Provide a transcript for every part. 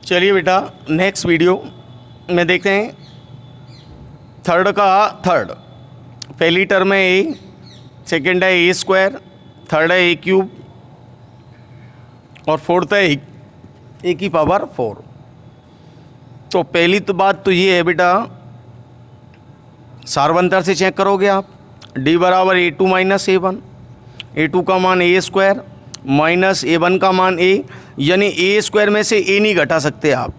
चलिए बेटा next video में देखते हैं थर्ड का थर्ड। पहली टर्म है ए, सेकेंड है ए स्क्वायर, थर्ड है ए क्यूब और फोर्थ है ए की पावर 4। तो पहली तो बात तो ये है बेटा, सार्वंतर से चेक करोगे आप। डी बराबर A2 माइनस A1, A2 का मान ए स्क्वायर माइनस A1 का मान ए, यानी ए स्क्वायर में से ए नहीं घटा सकते आप।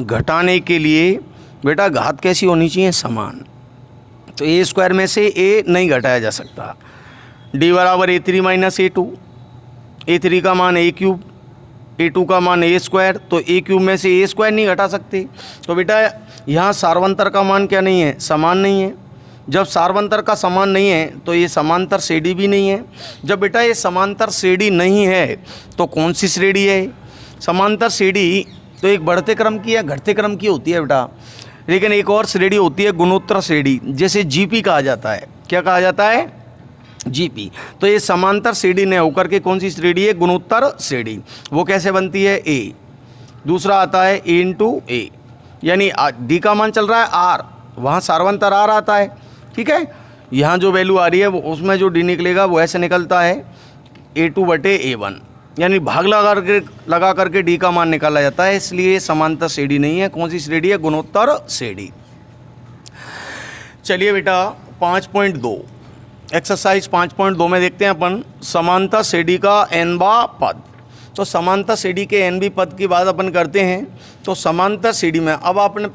घटाने के लिए बेटा घात कैसी होनी चाहिए? समान। तो ए स्क्वायर में से ए नहीं घटाया जा सकता। डी बराबर A3 माइनस A2, A3 का मान ए क्यूब, A2 का मान ए स्क्वायर, तो ए क्यूब में से ए स्क्वायर नहीं घटा सकते। तो बेटा यहाँ सार्वंतर का मान क्या नहीं है? समान नहीं है। जब सार्वंतर का समान नहीं है तो ये समांतर श्रेणी भी नहीं है। जब बेटा ये समांतर श्रेणी नहीं है तो कौन सी श्रेणी है? समांतर श्रेणी तो एक बढ़ते क्रम की या घटते क्रम की होती है बेटा, लेकिन एक और श्रेणी होती है गुणोत्तर श्रेणी, जैसे जीपी कहा जाता है। क्या कहा जाता है? जीपी। तो ये समांतर श्रेणी ने होकर के कौन सी श्रेणी है? गुणोत्तर श्रेणी। वो कैसे बनती है? ए। दूसरा आता है ए इंटू ए, यानी डी का मान चल रहा है आर, वहाँ सार्वंतर आर आता है। ठीक है, यहाँ जो वैल्यू आ रही है वो उसमें जो डी निकलेगा वो ऐसे निकलता है A2/A1, यानी भाग लगा करके डी का मान निकाला जाता है। इसलिए समांतर श्रेणी नहीं है। कौन सी श्रेणी है? गुणोत्तर श्रेणी। चलिए बेटा 5.2 एक्सरसाइज 5.2 में देखते हैं अपन समांतर श्रेणी का nवां पद। तो समांतर श्रेणी के nवीं पद की बात अपन करते हैं। तो समांतर श्रेणी में अब आपने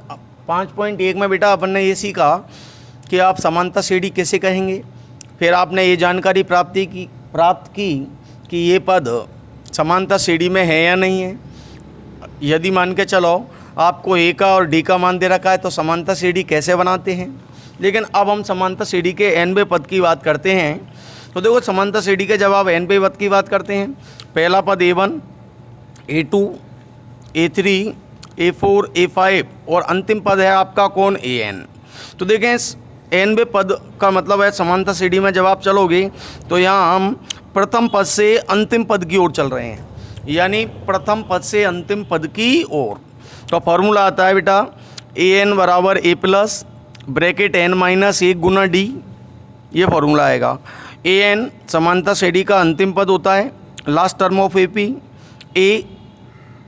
5.1 में बेटा अपन ने ये सीखा कि आप समांतर श्रेणी कैसे कहेंगे। फिर आपने ये जानकारी प्राप्त की कि ये पद समांतर श्रेणी में है या नहीं है। यदि मान के चलो आपको ए का और डी का मान दे रखा है तो समांतर श्रेणी कैसे बनाते हैं। लेकिन अब हम समांतर श्रेणी के nवें पद की बात करते हैं। तो देखो समांतर श्रेणी के जब आप nवें पद की बात करते हैं, पहला पद A1, A2, A3, A4, A5 और अंतिम पद है आपका कौन? AN। तो देखें nवें पद का मतलब है समांतर श्रेणी में जब आप चलोगे तो यहाँ हम प्रथम पद से अंतिम पद की ओर चल रहे हैं, यानी प्रथम पद से अंतिम पद की ओर। तो फॉर्मूला आता है बेटा AN बराबर A plus bracket N minus 1 Guna D, ये फॉर्मूला आएगा। AN समांतर श्रेणी का अंतिम पद होता है, last term of AP। A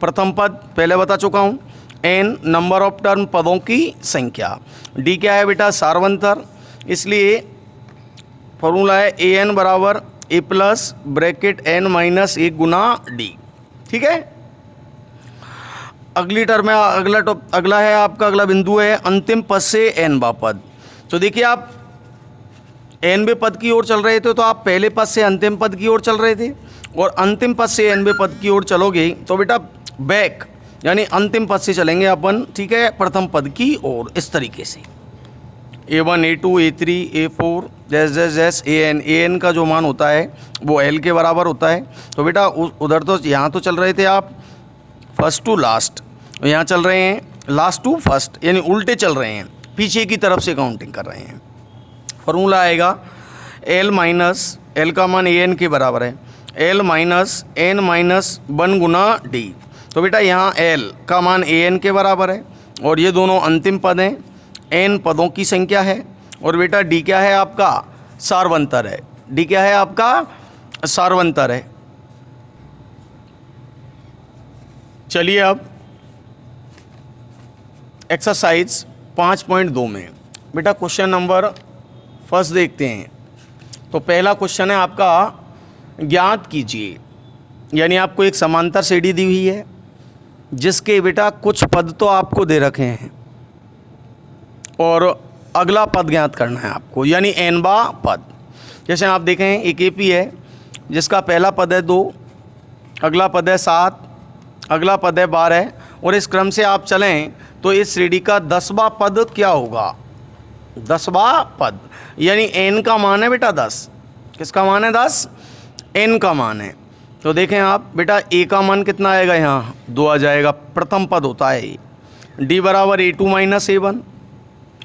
प्रथम पद पहले बता चुका हूँ, N नंबर ऑफ टर्म पदों की संख्या, D क्या है बेटा? सार्वंतर। इसलिए फॉर्मूला है AN बराबर A plus bracket N minus 1 Guna D। ठीक है, अगली टर्म है, अगला है आपका अगला बिंदु है अंतिम पद से nवां पद। तो देखिए आप nवें पद की ओर चल रहे थे तो आप पहले पद से अंतिम पद की ओर चल रहे थे, और अंतिम पद से nवें पद की ओर चलोगे तो बेटा बैक यानी अंतिम पद से चलेंगे अपन। ठीक है, प्रथम पद की ओर इस तरीके से A1, A2, A3, A4 जैस AN का जो मान होता है वो L के बराबर होता है। तो बेटा उधर तो यहाँ तो चल रहे थे आप फर्स्ट टू लास्ट, यहाँ चल रहे हैं लास्ट टू फर्स्ट, यानी उल्टे चल रहे हैं, पीछे की तरफ से काउंटिंग कर रहे हैं। फॉर्मूला आएगा L माइनस L का मान AN के बराबर है, L माइनस N माइनस 1 गुना D। तो बेटा यहाँ L का मान AN के बराबर है और ये दोनों अंतिम पद हैं, N पदों की संख्या है, और बेटा D क्या है आपका? सार्वंतर है। D क्या है आपका? सार्वंतर है। चलिए अब एक्सरसाइज 5.2 में बेटा क्वेश्चन नंबर फर्स्ट देखते हैं। तो पहला क्वेश्चन है आपका, ज्ञात कीजिए, यानी आपको एक समांतर श्रेणी दी हुई है जिसके बेटा कुछ पद तो आपको दे रखे हैं और अगला पद ज्ञात करना है आपको, यानी nवां पद। जैसे आप देखें एक AP है जिसका पहला पद है 2, अगला पद है 7, अगला पद है 12, और इस क्रम से आप चलें तो इस श्रेणी का 10वां पद क्या होगा? 10वां पद, यानी n का मान है बेटा 10। किसका मान है? 10, n का मान है। तो देखें आप बेटा A का मान कितना आएगा? यहाँ 2 आ जाएगा, प्रथम पद होता है। D बराबर A2 माइनस A1,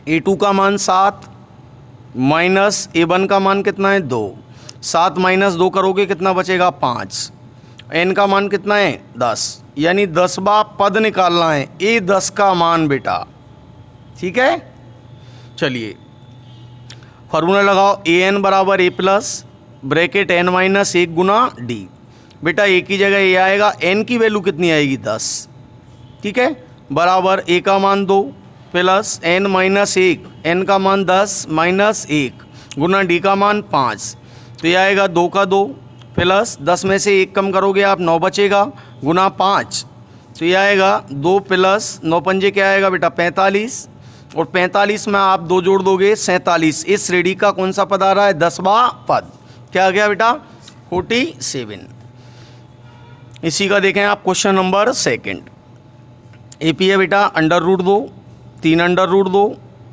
A2 का मान 7 माइनस A1 का मान कितना है? 2। 7 माइनस 2 करोगे कितना बचेगा? 5। n का मान कितना है? 10, यानी 10वां पद निकालना है, ए 10 का मान बेटा। ठीक है, चलिए फार्मूला लगाओ, ए एन बराबर ए प्लस ब्रैकेट एन माइनस 1 गुना डी। बेटा ए की जगह ए आएगा, एन की वैल्यू कितनी आएगी 10। ठीक है, बराबर ए का मान 2 प्लस एन माइनस 1, एन का मान 10 माइनस 1 गुना डी का मान 5। तो ये आएगा 2 का 2 प्लस 10 में से 1 कम करोगे आप 9 बचेगा गुना 5। तो ये आएगा 2 प्लस 9 पंजे क्या आएगा बेटा 45, और 45 में आप 2 जोड़ दोगे 47। इस श्रेणी का कौन सा पद आ रहा है 10वां पद। क्या आ गया बेटा 47। इसी का देखें आप क्वेश्चन नंबर 2। एपी है बेटा √2, 3 √2,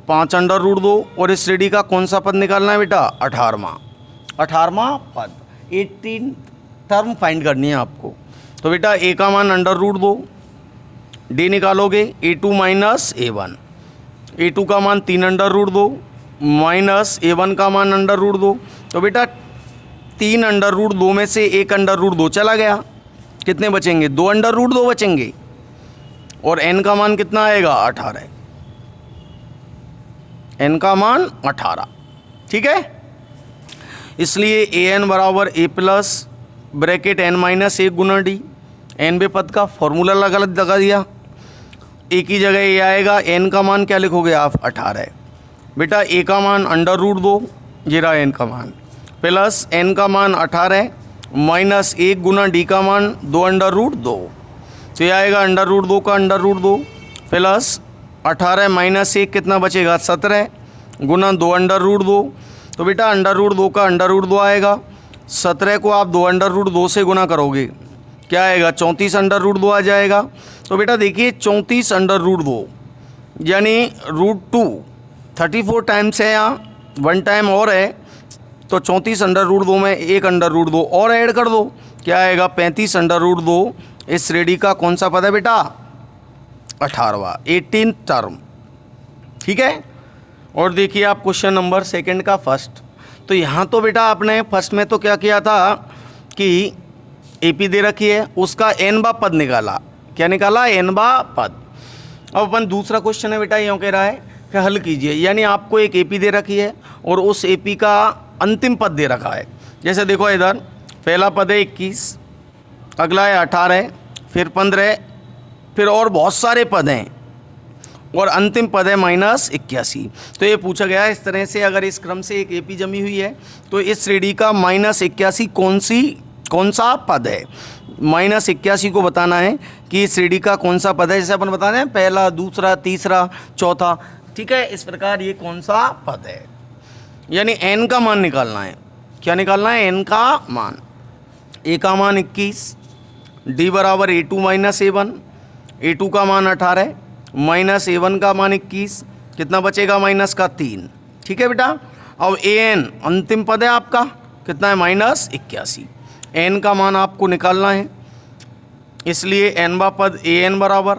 5 √2, और इस श्रेणी का कौन सा पद निकालना है बेटा 18वां पद। 18 टर्म फाइंड करनी है आपको। तो बेटा ए का मान √2, डी निकालोगे a2 माइनस a1, a2 का मान 3 √2 माइनस a1 का मान √2। तो बेटा 3 √2 में से 1 √2 चला गया, कितने बचेंगे 2 √2 बचेंगे, और n का मान कितना आएगा 18, n का मान 18। ठीक है, इसलिए ए एन बराबर ए प्लस ब्रैकेट एन माइनस 1 गुना डी। एन बे पद का फॉर्मूला लगा दिया, ए की जगह ए आएगा, एन का मान क्या लिखोगे आप 18। बेटा ए का मान √2, ये रहा एन का मान, प्लस एन का मान 18 माइनस 1 गुना डी का मान 2 √2। तो ये आएगा √2 का √2 प्लस 18 माइनस 1 कितना बचेगा 17 गुना 2 √2। तो बेटा √2 का √2 आएगा, 17 को आप 2 √2 से गुना करोगे क्या आएगा 34 √2 आ जाएगा। तो बेटा देखिए 34 √2 यानी √2 34 टाइम्स है, यहाँ 1 टाइम और है, तो 34 √2 में 1 √2 और ऐड कर दो, क्या आएगा 35 √2। इस श्रेणी का कौन सा पद है बेटा 18वां 18 टर्म। ठीक है, और देखिए आप क्वेश्चन नंबर 2 का फर्स्ट। तो यहाँ तो बेटा आपने फर्स्ट में तो क्या किया था कि एपी दे रखी है, उसका n वां पद निकाला। क्या निकाला n वां पद। अब अपन दूसरा क्वेश्चन है बेटा यूँ कह रहा है कि हल कीजिए, यानी आपको एक एपी दे रखी है और उस एपी का अंतिम पद दे रखा है। जैसे देखो इधर पहला पद है 21, अगला है 18, फिर 15, फिर और बहुत सारे पद हैं, और अंतिम पद है -81। तो ये पूछा गया इस तरह से, अगर इस क्रम से एक एपी जमी हुई है तो इस श्रेणी का -81 कौन सा पद है। -81 को बताना है कि इस श्रेणी का कौन सा पद है। जैसे अपन बता दें पहला, दूसरा, तीसरा, चौथा। ठीक है, इस प्रकार ये कौन सा पद है, यानी n का मान निकालना है। क्या निकालना है n का मान। a का मान 21, d बराबर a2 माइनस a1, a2 का मान 18 माइनस a1 का मान 21, कितना बचेगा माइनस का 3। ठीक है बेटा, अब an अंतिम पद है आपका, कितना है -81। n का मान आपको निकालना है, इसलिए n वां पद an बराबर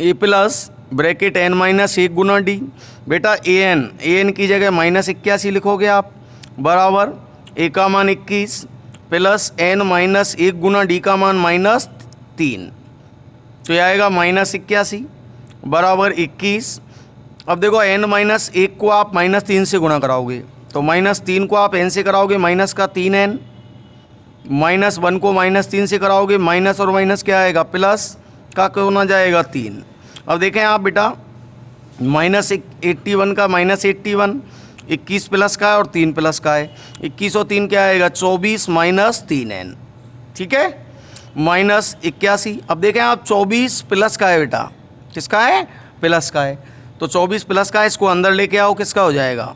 a plus bracket n minus 1 Guna D. बेटा an की जगह -81 लिखोगे आप, बराबर a का मान 21 प्लस n माइनस 1 गुना डी का मान -3। तो ये आएगा -81 बराबर 21। अब देखो n-1 को आप -3 से गुणा कराओगे, तो -3 को आप n से कराओगे माइनस का 3n, -1 को -3 से कराओगे माइनस और माइनस क्या आएगा प्लस का होना जाएगा 3। अब देखें आप बेटा -81 का -81, 21 प्लस का है और 3 प्लस का है, 21 और 3 क्या आएगा 24 माइनस 3n। ठीक है, -81। अब देखें आप 24 प्लस का है बेटा, किसका है प्लस का है, तो 24 प्लस का है, इसको अंदर लेके आओ, किसका हो जाएगा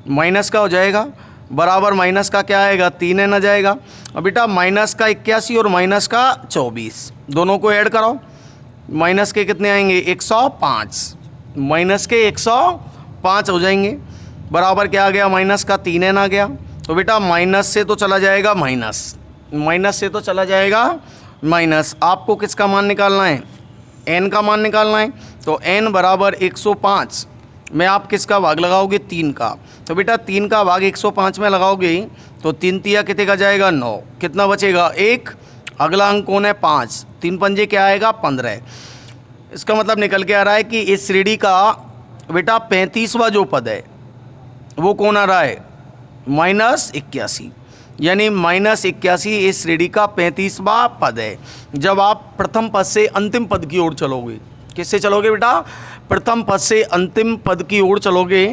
माइनस का हो जाएगा, बराबर माइनस का क्या आएगा 3n आ जाएगा। अब बेटा माइनस का 81 और माइनस का 24 दोनों को ऐड कराओ, माइनस के कितने आएंगे 105, माइनस के 105 हो जाएंगे, बराबर क्या आ गया माइनस का 3n आ गया। तो बेटा माइनस से तो चला जाएगा माइनस, माइनस से तो चला जाएगा माइनस। आपको किसका मान निकालना है n का मान निकालना है, तो n बराबर 105 में आप किसका भाग लगाओगे 3 का। तो बेटा 3 का भाग 105 में लगाओगे तो 3 तिया कितने का जाएगा 9, कितना बचेगा 1, अगला अंक कौन है 5, 3 पंजे क्या आएगा 15। इसका मतलब निकल के आ रहा है कि इस श्रेणी का बेटा 35वां जो पद है वो कौन आ रहा है -81, यानी -81 इस श्रेणी का 35वां पद है। जब आप प्रथम पद से अंतिम पद की ओर चलोगे, किससे चलोगे बेटा, प्रथम पद से अंतिम पद की ओर चलोगे,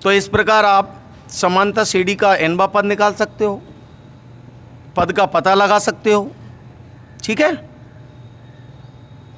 तो इस प्रकार आप समांतर श्रेणी का nवां पद निकाल सकते हो, पद का पता लगा सकते हो। ठीक है।